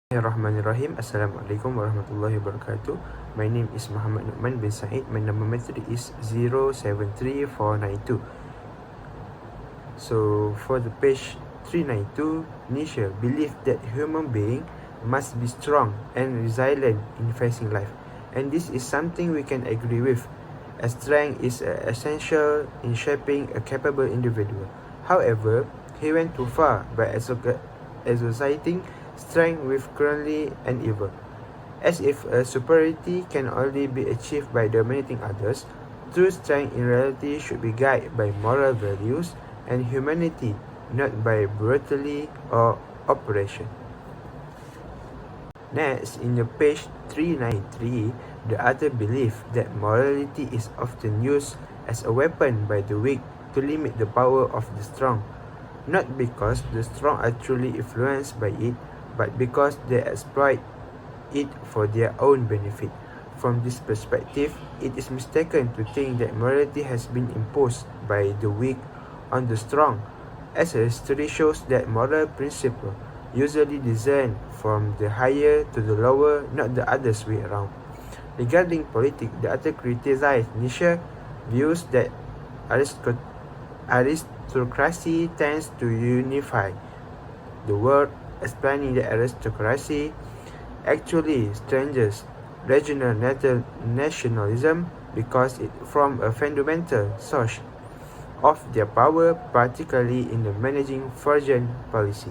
Bismillahirrahmanirrahim. Assalamualaikum warahmatullahi wabarakatuh. My name is Muhammad Nu'man bin Said. My number method is 073492. So for the page 392, Nietzsche believed that human being must be strong and resilient in facing life. And this is something we can agree with, as strength is essential in shaping a capable individual. However, he went too far by associating strength with cruelty and evil, as if a superiority can only be achieved by dominating others. True strength in reality should be guided by moral values and humanity, not by brutality or oppression. Next, in the page 393, the author believed that morality is often used as a weapon by the weak to limit the power of the strong, not because the strong are truly influenced by it, but because they exploit it for their own benefit. From this perspective, it is mistaken to think that morality has been imposed by the weak on the strong, as history shows that moral principles usually descend from the higher to the lower, not the other way around. Regarding politics, the author criticized Nietzsche's views that aristocracy tends to unify the world, explaining that aristocracy actually strengthens regional nationalism because it forms a fundamental source of their power, particularly in the managing foreign policy.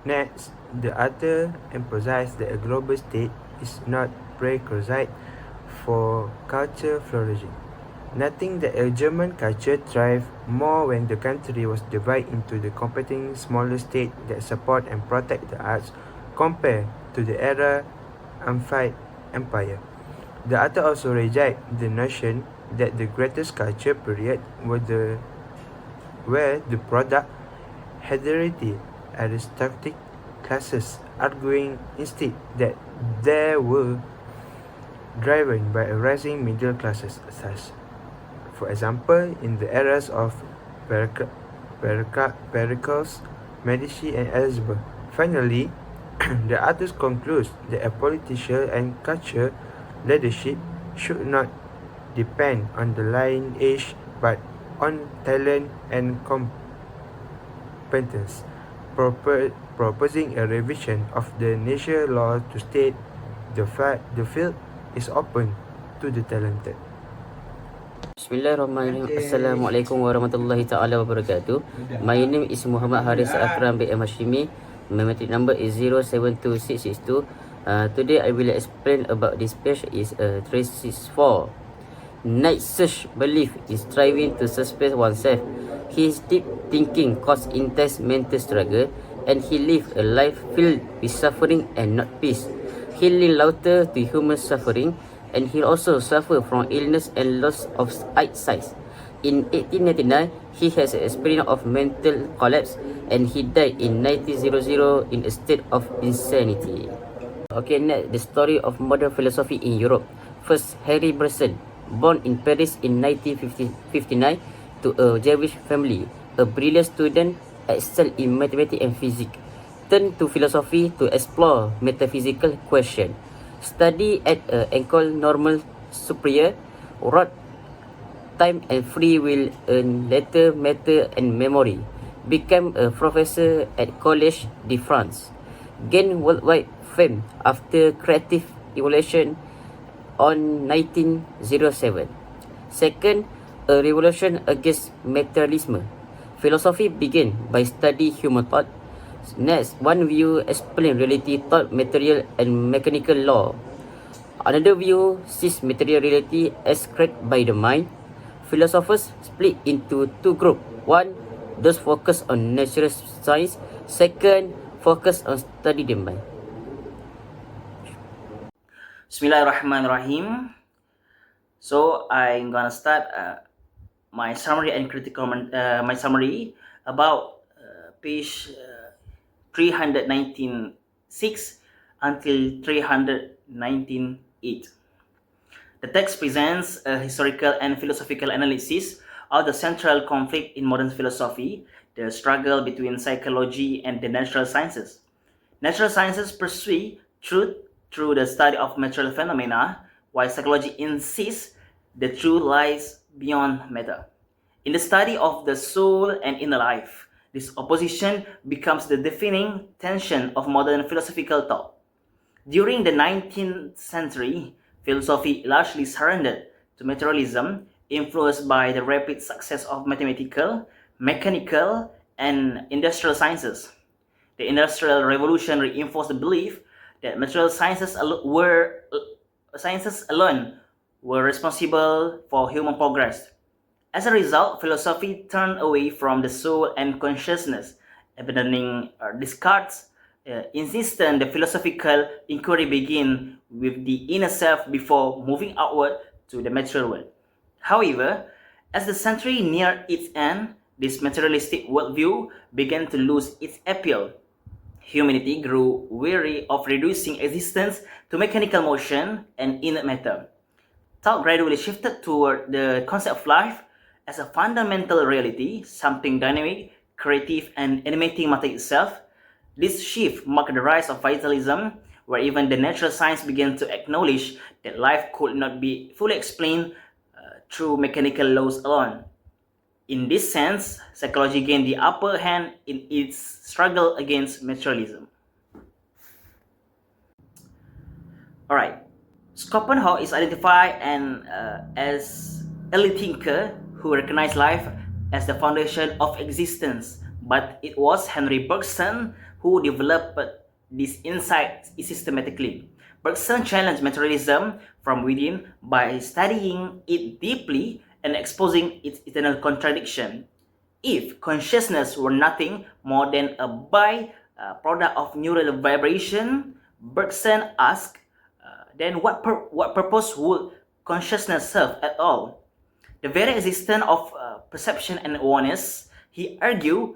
Next, the author emphasized that a global state is not prerequisite for culture flourishing, noting that a German culture thrived more when the country was divided into the competing smaller states that support and protect the arts compared to the era unified empire. The author also rejected the notion that the greatest culture period where the product heredity aristocratic classes, arguing instead that they were driven by a rising middle classes such. For example, in the eras of Pericles, Medici, and Elizabeth. Finally, the author concludes that a politician and cultural leadership should not depend on the lineage but on talent and competence, proposing a revision of the nature law to state the field is open to the talented. Bismillahirrahmanirrahim. Assalamualaikum warahmatullahi ta'ala wabarakatuh. My name is Muhammad Haris Akram bin Hashimi. My metric number is 072662. Today I will explain about this page is 364. Nietzsche's belief in striving to suppress oneself. His deep thinking caused intense mental struggle, and he lived a life filled with suffering and not peace. He linked laughter to human suffering, and he also suffered from illness and loss of eyesight. In 1899, he has an experience of mental collapse, and he died in 1900 in a state of insanity. Okay, next, the story of modern philosophy in Europe. First, Harry Bresson, born in Paris in 1959 to a Jewish family, a brilliant student, excelled in mathematics and physics, turned to philosophy to explore metaphysical questions. Study at École Normale Supérieure, wrote Time and Free Will, and later Matter and Memory, became a professor at Collège de France, gained worldwide fame after Creative Evolution on 1907. Second, a revolution against materialism. Philosophy began by studying human thought. Next, one view explains reality, thought, material, and mechanical law. Another view sees material reality as created by the mind. Philosophers split into two groups. One, those focus on natural science. Second, focus on study the mind. Bismillahirrahmanirrahim. So I'm gonna start my summary and critical my summary about page 319.6 until 319.8. The text presents a historical and philosophical analysis of the central conflict in modern philosophy, the struggle between psychology and the natural sciences. Natural sciences pursue truth through the study of material phenomena, while psychology insists the truth lies beyond matter. In the study of the soul and inner life, this opposition becomes the defining tension of modern philosophical thought. During the 19th century, philosophy largely surrendered to materialism, influenced by the rapid success of mathematical, mechanical, and industrial sciences. The Industrial Revolution reinforced the belief that material sciences alone were responsible for human progress. As a result, philosophy turned away from the soul and consciousness, abandoning Descartes' insistent the philosophical inquiry begin with the inner self before moving outward to the material world. However, as the century neared its end, this materialistic worldview began to lose its appeal. Humanity grew weary of reducing existence to mechanical motion and inert matter. Thought gradually shifted toward the concept of life as a fundamental reality, something dynamic, creative, and animating matter itself. This shift marked the rise of vitalism, where even the natural science began to acknowledge that life could not be fully explained through mechanical laws alone. In this sense, psychology gained the upper hand in its struggle against materialism. Alright, Schopenhauer is identified as early thinker who recognized life as the foundation of existence, but it was Henry Bergson who developed this insight systematically. Bergson challenged materialism from within by studying it deeply and exposing its internal contradiction. If consciousness were nothing more than a byproduct of neural vibration, Bergson asked, then what purpose would consciousness serve at all? The very existence of perception and awareness, he argued,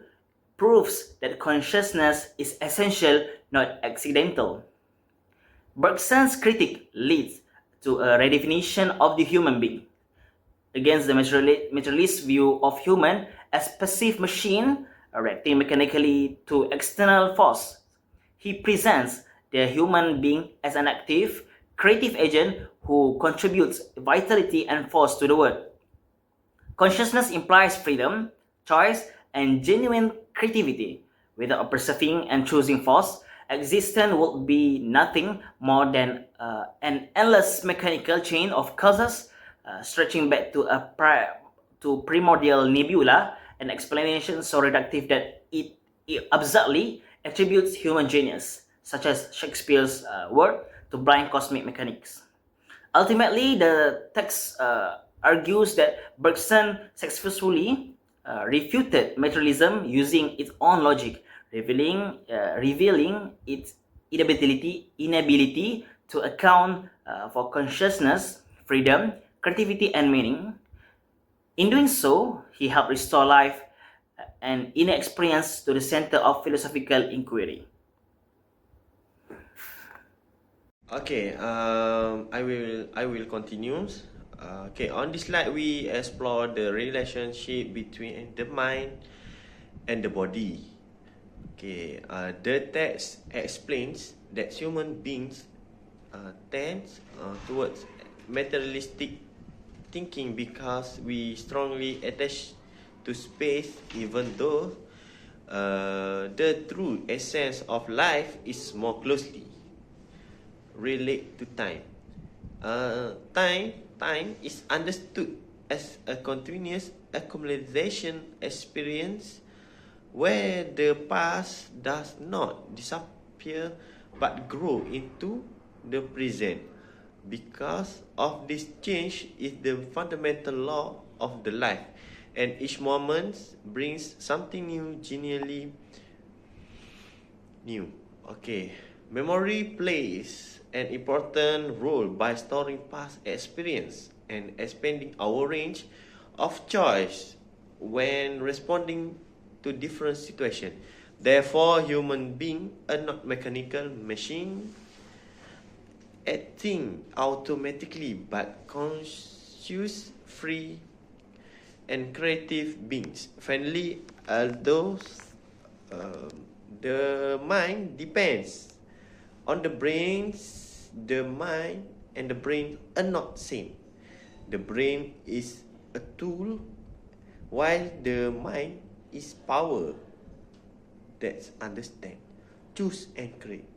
proves that consciousness is essential, not accidental. Bergson's critique leads to a redefinition of the human being. Against the materialist view of human as passive machine reacting mechanically to external force, he presents the human being as an active, creative agent who contributes vitality and force to the world. Consciousness implies freedom, choice, and genuine creativity. Without a perceiving and choosing force, existence would be nothing more than an endless mechanical chain of causes stretching back to primordial nebula, an explanation so reductive that it absurdly attributes human genius, such as Shakespeare's work, to blind cosmic mechanics. Ultimately, the text argues that Bergson successfully refuted materialism using its own logic, revealing its inability to account for consciousness, freedom, creativity, and meaning. In doing so, he helped restore life and inner experience to the center of philosophical inquiry. Okay, I will continue. Okay, on this slide we explore the relationship between the mind and the body. Okay, the text explains that human beings tend towards materialistic thinking because we strongly attach to space, even though the true essence of life is more closely related to time. Time is understood as a continuous accumulation experience where the past does not disappear but grow into the present. Because of this change is the fundamental law of the life, and each moment brings something new, genuinely new. Okay, memory plays an important role by storing past experience and expanding our range of choice when responding to different situations. Therefore, human beings are not mechanical machines acting automatically but conscious, free and creative beings. Friendly are those the mind depends on the brains. The mind and the brain are not same. The brain is a tool, while the mind is power. That's understand, choose and create.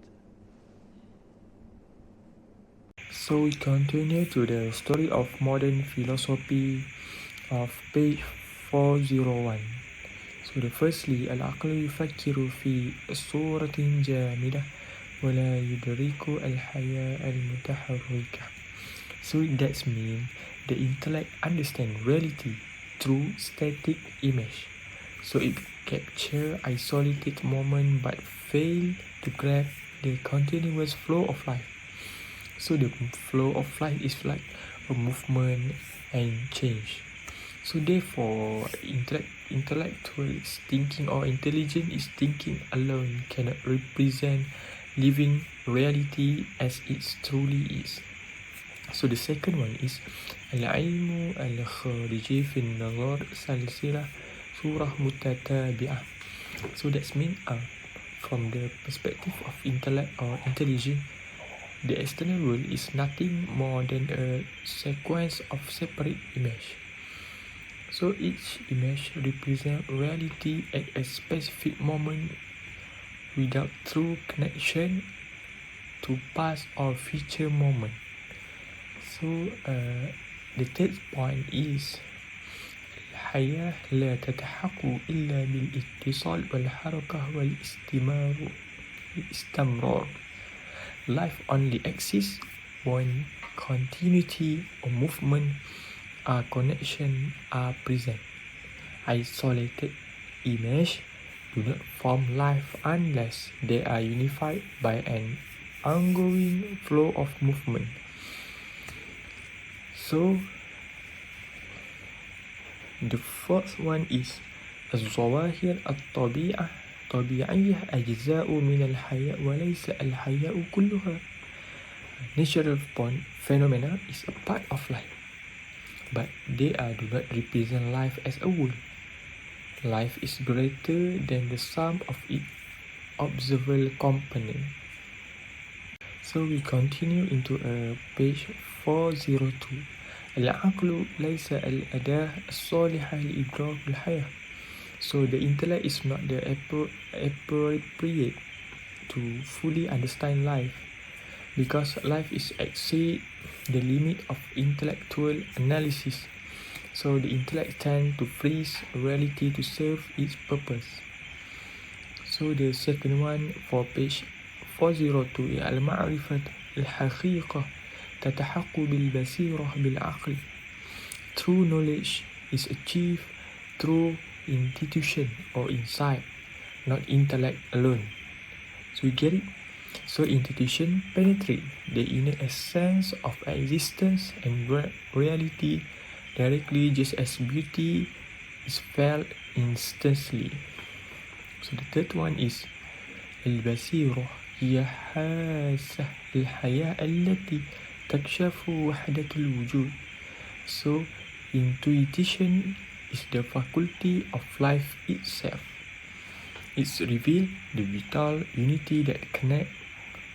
So we continue to the story of modern philosophy of page 401. So the firstly, العقل يفكر في صورة جامدة ولا يدرك الحياة المتحركة. So that means the intellect understands reality through static image. So it captures isolated moment but fail to grasp the continuous flow of life. So the flow of life is like a movement and change. So therefore, intellectual is thinking or intelligent is thinking alone cannot represent living reality as it truly is. So the second one is العلم الخارجي في النظر سلسلة صورة متتابعة. So that means from the perspective of intellect or intelligence, the external world is nothing more than a sequence of separate images. So each image represents reality at a specific moment without true connection to past or future moment. So the third point is الحياة لا تتحقق إلا بالاتصال والحركة والاستمرار. Life only exists when continuity or movement or connection are present. Isolated images do not form life unless they are unified by an ongoing flow of movement. So the fourth one is الظواهر طبيعية أجزاء من الحياة وليس الحياة كلها. Natural phenomena is a part of life, but they do not represent life as a whole. Life is greater than the sum of its observable components. So we continue into page 402. العقل ليس الأداة الصالحة لإدراك الحياة. So the intellect is not the appropriate to fully understand life, because life is exceed the limit of intellectual analysis. So the intellect tends to freeze reality to serve its purpose. So the second one for page 402 المعرفة الحقيقة تتحقق بالبصيرة بالعقل. True knowledge is achieved through intuition or insight, not intellect alone. So you get it? So intuition penetrates the inner essence of existence and reality directly, just as beauty is felt instantly. So the third one is البصيرة هي حاسة الحياة التي تكشف وحدة الوجود. So intuition is the faculty of life itself. It reveals the vital unity that connects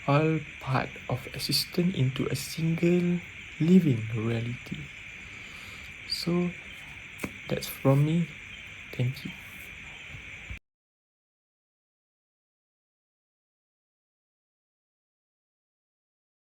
all parts of existence into a single living reality. So that's from me. Thank you.